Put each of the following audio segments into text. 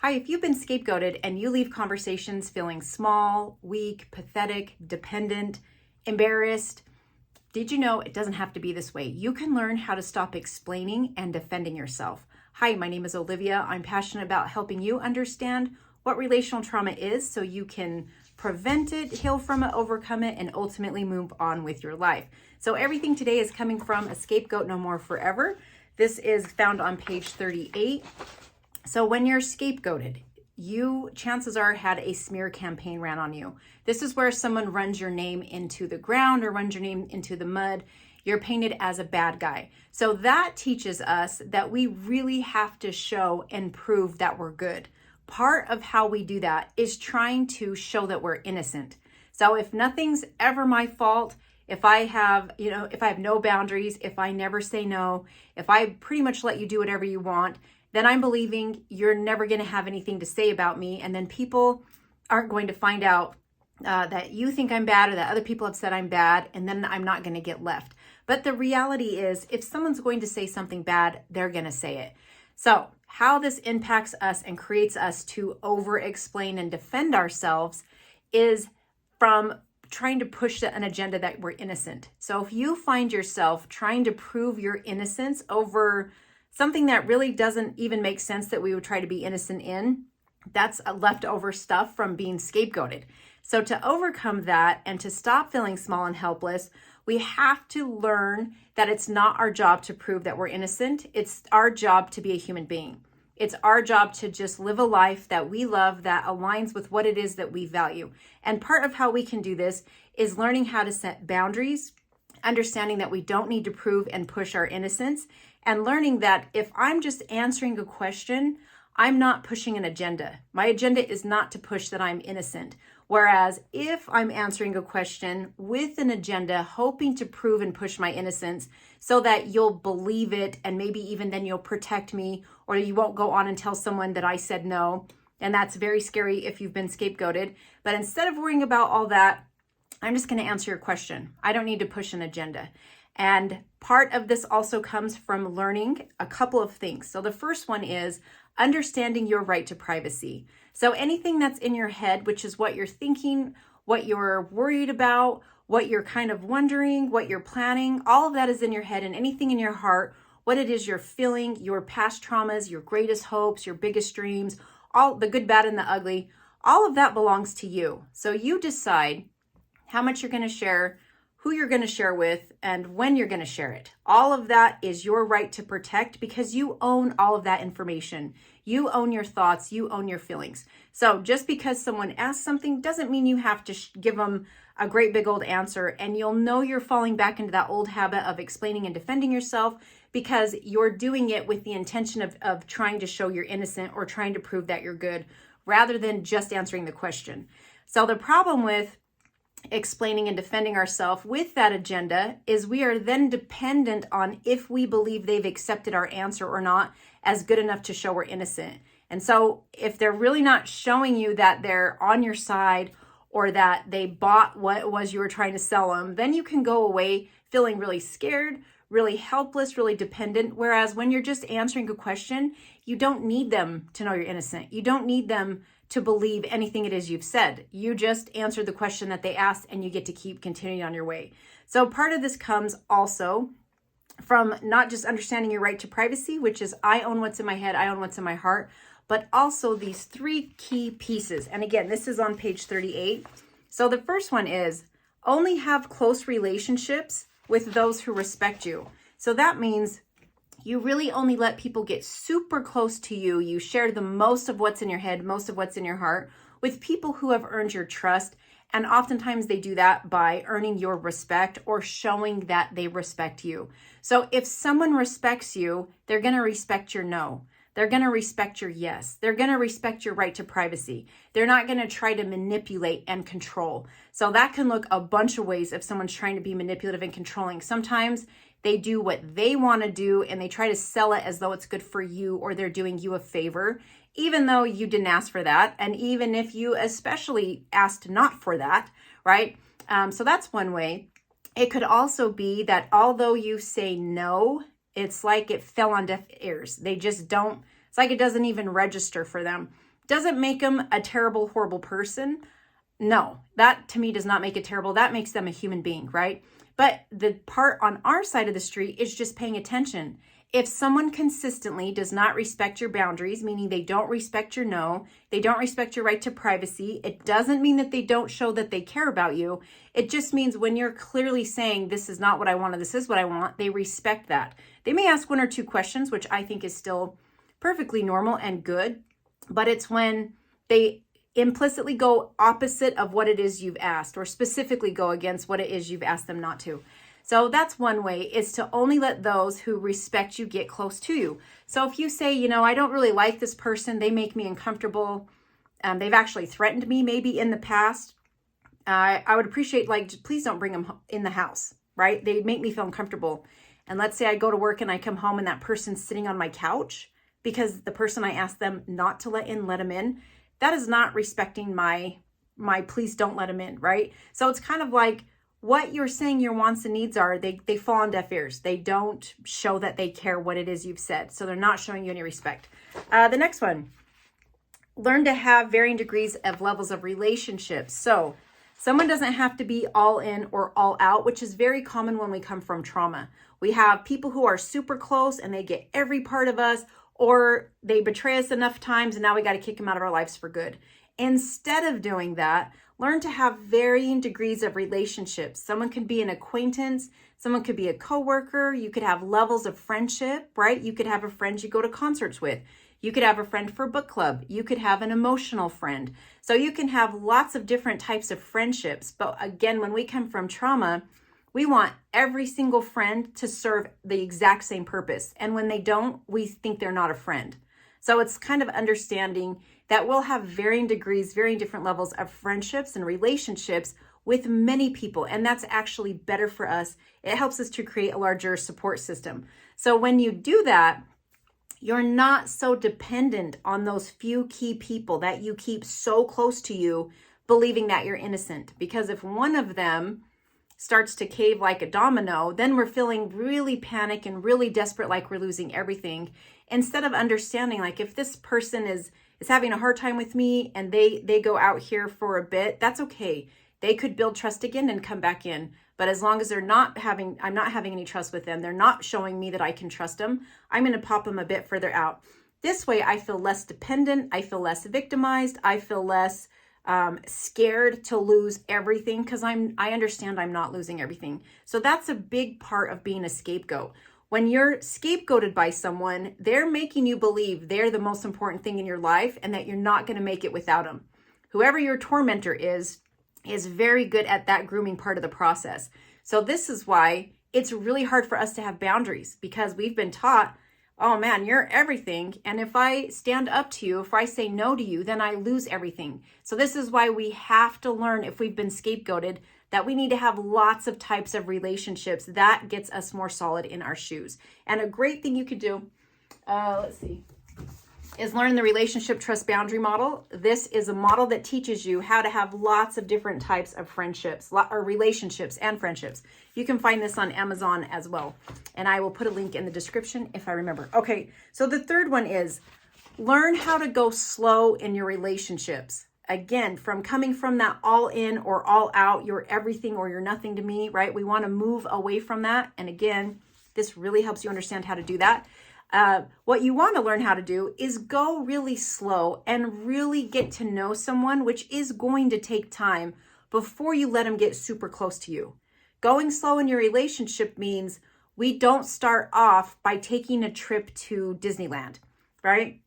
Hi, if you've been scapegoated and you leave conversations feeling small, weak, pathetic, dependent, embarrassed, did you know it doesn't have to be this way? You can learn how to stop explaining and defending yourself. Hi, my name is Olivia. I'm passionate about helping you understand what relational trauma is so you can prevent it, heal from it, overcome it, and ultimately move on with your life. So everything today is coming from A Scapegoat No More Forever. This is found on page 38. So when you're scapegoated, you chances are had a smear campaign ran on you. This is where someone runs your name into the ground or runs your name into the mud. You're painted as a bad guy. So that teaches us that we really have to show and prove that we're good. Part of how we do that is trying to show that we're innocent. So if nothing's ever my fault, if I have no boundaries, if I never say no, if I pretty much let you do whatever you want, then I'm believing you're never going to have anything to say about me. And then people aren't going to find out that you think I'm bad or that other people have said I'm bad. And then I'm not going to get left. But the reality is, if someone's going to say something bad, they're going to say it. So how this impacts us and creates us to over-explain and defend ourselves is from trying to push an agenda that we're innocent. So if you find yourself trying to prove your innocence over something that really doesn't even make sense that we would try to be innocent in, that's leftover stuff from being scapegoated. So to overcome that and to stop feeling small and helpless, we have to learn that it's not our job to prove that we're innocent. It's our job to be a human being. It's our job to just live a life that we love, that aligns with what it is that we value. And part of how we can do this is learning how to set boundaries, understanding that we don't need to prove and push our innocence, and learning that if I'm just answering a question, I'm not pushing an agenda. My agenda is not to push that I'm innocent. Whereas if I'm answering a question with an agenda, hoping to prove and push my innocence so that you'll believe it, and maybe even then you'll protect me, or you won't go on and tell someone that I said no. And that's very scary if you've been scapegoated. But instead of worrying about all that, I'm just going to answer your question. I don't need to push an agenda. And part of this also comes from learning a couple of things. So the first one is understanding your right to privacy. So anything that's in your head, which is what you're thinking, what you're worried about, what you're kind of wondering, what you're planning, all of that is in your head, and anything in your heart, what it is you're feeling, your past traumas, your greatest hopes, your biggest dreams, all the good, bad, and the ugly, all of that belongs to you. So you decide how much you're going to share, who you're going to share with, and when you're going to share it. All of that is your right to protect because you own all of that information. You own your thoughts, you own your feelings. So just because someone asks something doesn't mean you have to give them a great big old answer, and you'll know you're falling back into that old habit of explaining and defending yourself because you're doing it with the intention of trying to show you're innocent or trying to prove that you're good rather than just answering the question. So the problem with explaining and defending ourselves with that agenda is we are then dependent on if we believe they've accepted our answer or not as good enough to show we're innocent. And so if they're really not showing you that they're on your side or that they bought what it was you were trying to sell them, then you can go away feeling really scared, really helpless, really dependent. Whereas when you're just answering a question, you don't need them to know you're innocent. You don't need them to believe anything it is you've said. You just answered the question that they asked and you get to keep continuing on your way. So part of this comes also from not just understanding your right to privacy, which is I own what's in my head, I own what's in my heart, but also these three key pieces. And again, this is on page 38. So the first one is only have close relationships with those who respect you. So that means you really only let people get super close to you. You share the most of what's in your head, most of what's in your heart with people who have earned your trust. And oftentimes they do that by earning your respect or showing that they respect you. So if someone respects you, they're going to respect your no. They're going to respect your yes. They're going to respect your right to privacy. They're not going to try to manipulate and control. So that can look a bunch of ways if someone's trying to be manipulative and controlling. Sometimes they do what they want to do and they try to sell it as though it's good for you or they're doing you a favor, even though you didn't ask for that. And even if you especially asked not for that, right? So that's one way. It could also be that although you say no, it's like it fell on deaf ears. They just don't, it's like it doesn't even register for them. Doesn't make them a terrible, horrible person. No, that to me does not make it terrible. That makes them a human being, right? But the part on our side of the street is just paying attention. If someone consistently does not respect your boundaries, meaning they don't respect your no, they don't respect your right to privacy, it doesn't mean that they don't show that they care about you. It just means when you're clearly saying, this is not what I want, or this is what I want, they respect that. They may ask one or two questions, which I think is still perfectly normal and good, but it's when they implicitly go opposite of what it is you've asked, or specifically go against what it is you've asked them not to. So that's one way, is to only let those who respect you get close to you. So if you say, I don't really like this person, they make me uncomfortable, they've actually threatened me maybe in the past, I would appreciate, please don't bring them in the house, right? They make me feel uncomfortable. And let's say I go to work and I come home and that person's sitting on my couch because the person I asked them not to let them in. That is not respecting my please don't let them in, right? So it's kind of like what you're saying your wants and needs are, they fall on deaf ears. They don't show that they care what it is you've said. So they're not showing you any respect. The next one, learn to have varying degrees of levels of relationships. So someone doesn't have to be all in or all out, which is very common when we come from trauma. We have people who are super close and they get every part of us, or they betray us enough times and now we got to kick them out of our lives for good. Instead of doing that, learn to have varying degrees of relationships. Someone could be an acquaintance, someone could be a coworker, you could have levels of friendship, right? You could have a friend you go to concerts with. You could have a friend for book club. You could have an emotional friend. So you can have lots of different types of friendships. But again, when we come from trauma, we want every single friend to serve the exact same purpose. And when they don't, we think they're not a friend. So it's kind of understanding that we'll have varying degrees, varying different levels of friendships and relationships with many people. And that's actually better for us. It helps us to create a larger support system. So when you do that, you're not so dependent on those few key people that you keep so close to you, believing that you're innocent. Because if one of them starts to cave like a domino, then we're feeling really panic and really desperate, like we're losing everything. Instead of understanding, like if this person is having a hard time with me and they go out here for a bit, that's okay. They could build trust again and come back in. But as long as I'm not having any trust with them, they're not showing me that I can trust them, I'm going to pop them a bit further out. This way, I feel less dependent. I feel less victimized. I feel less scared to lose everything because I understand I'm not losing everything. So that's a big part of being a scapegoat. When you're scapegoated by someone, they're making you believe they're the most important thing in your life and that you're not going to make it without them. Whoever your tormentor is very good at that grooming part of the process. So this is why it's really hard for us to have boundaries, because we've been taught, oh man, you're everything. And if I stand up to you, if I say no to you, then I lose everything. So this is why we have to learn, if we've been scapegoated, that we need to have lots of types of relationships. That gets us more solid in our shoes. And a great thing you could do, is learn the relationship trust boundary model. This is a model that teaches you how to have lots of different types of friendships or relationships and friendships. You can find this on Amazon as well. And I will put a link in the description if I remember. Okay, so the third one is learn how to go slow in your relationships. Again, from coming from that all in or all out, you're everything or you're nothing to me, right? We want to move away from that. And again, this really helps you understand how to do that. What you want to learn how to do is go really slow and really get to know someone, which is going to take time before you let them get super close to you. Going slow in your relationship means we don't start off by taking a trip to Disneyland, right?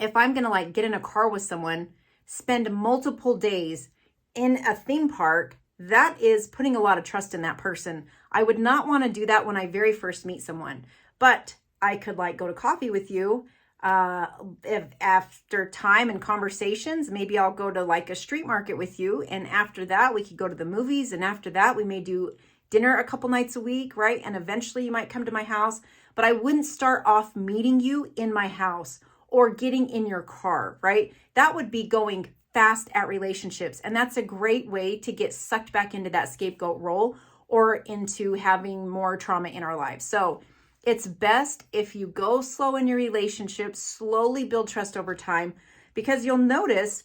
If I'm going to get in a car with someone, spend multiple days in a theme park, that is putting a lot of trust in that person. I would not want to do that when I very first meet someone, but I could go to coffee with you. If after time and conversations, maybe I'll go to a street market with you. And after that, we could go to the movies. And after that, we may do dinner a couple nights a week, right? And eventually you might come to my house, but I wouldn't start off meeting you in my house or getting in your car, right? That would be going fast at relationships. And that's a great way to get sucked back into that scapegoat role or into having more trauma in our lives. So it's best if you go slow in your relationships, slowly build trust over time. Because you'll notice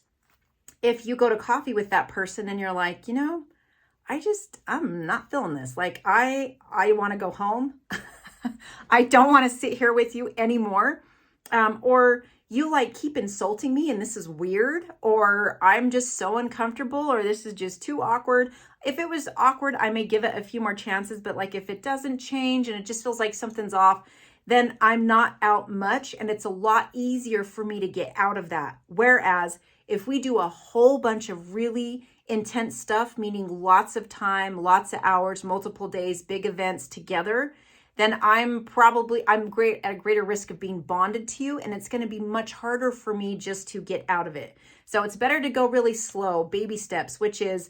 if you go to coffee with that person and you're like, you know, I'm not feeling this. Like I want to go home. I don't want to sit here with you anymore. Or you like keep insulting me and this is weird, or I'm just so uncomfortable, or this is just too awkward. If it was awkward, I may give it a few more chances, but like if it doesn't change and it just feels like something's off, then I'm not out much, and it's a lot easier for me to get out of that. Whereas if we do a whole bunch of really intense stuff, meaning lots of time, lots of hours, multiple days, big events together, then I'm at a greater risk of being bonded to you, and it's going to be much harder for me just to get out of it. So it's better to go really slow, baby steps, which is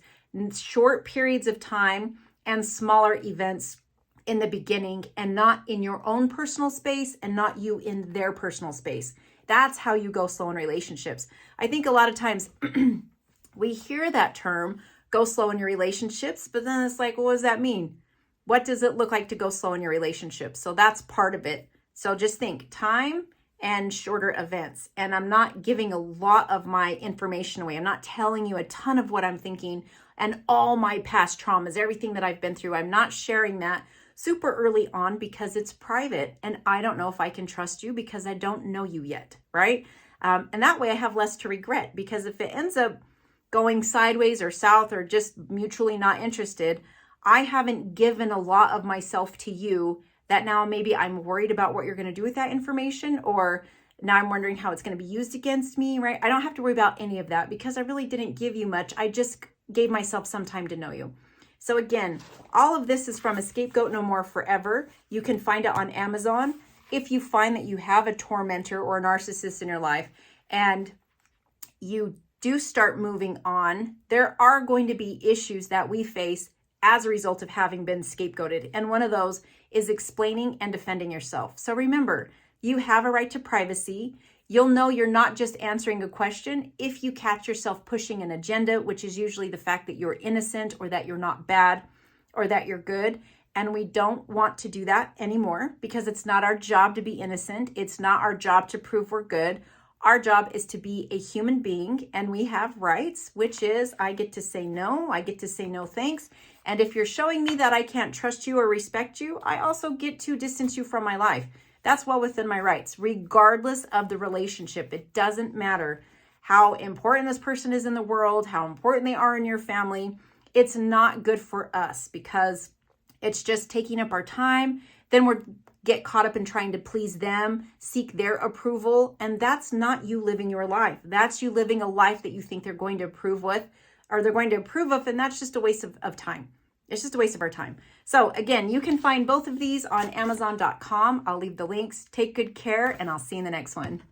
short periods of time and smaller events in the beginning, and not in your own personal space and not you in their personal space. That's how you go slow in relationships. I think a lot of times we hear that term, go slow in your relationships, but then it's like, well, what does that mean? What does it look like to go slow in your relationship? So that's part of it. So just think time and shorter events. And I'm not giving a lot of my information away. I'm not telling you a ton of what I'm thinking and all my past traumas, everything that I've been through. I'm not sharing that super early on because it's private and I don't know if I can trust you because I don't know you yet, right? And that way I have less to regret, because if it ends up going sideways or south or just mutually not interested, I haven't given a lot of myself to you that now maybe I'm worried about what you're going to do with that information, or now I'm wondering how it's going to be used against me, right? I don't have to worry about any of that because I really didn't give you much. I just gave myself some time to know you. So again, all of this is from A Scapegoat No More Forever. You can find it on Amazon. If you find that you have a tormentor or a narcissist in your life and you do start moving on, there are going to be issues that we face as a result of having been scapegoated. And one of those is explaining and defending yourself. So remember, you have a right to privacy. You'll know you're not just answering a question if you catch yourself pushing an agenda, which is usually the fact that you're innocent or that you're not bad or that you're good. And we don't want to do that anymore because it's not our job to be innocent. It's not our job to prove we're good. Our job is to be a human being, and we have rights, which is I get to say no. I get to say no thanks. And if you're showing me that I can't trust you or respect you, I also get to distance you from my life. That's well within my rights, regardless of the relationship. It doesn't matter how important this person is in the world, how important they are in your family. It's not good for us because it's just taking up our time. Then we're get caught up in trying to please them, seek their approval. And that's not you living your life. That's you living a life that you think they're going to approve with, or they're going to approve of. And that's just a waste of time. It's just a waste of our time. So again, you can find both of these on Amazon.com. I'll leave the links. Take good care, and I'll see you in the next one.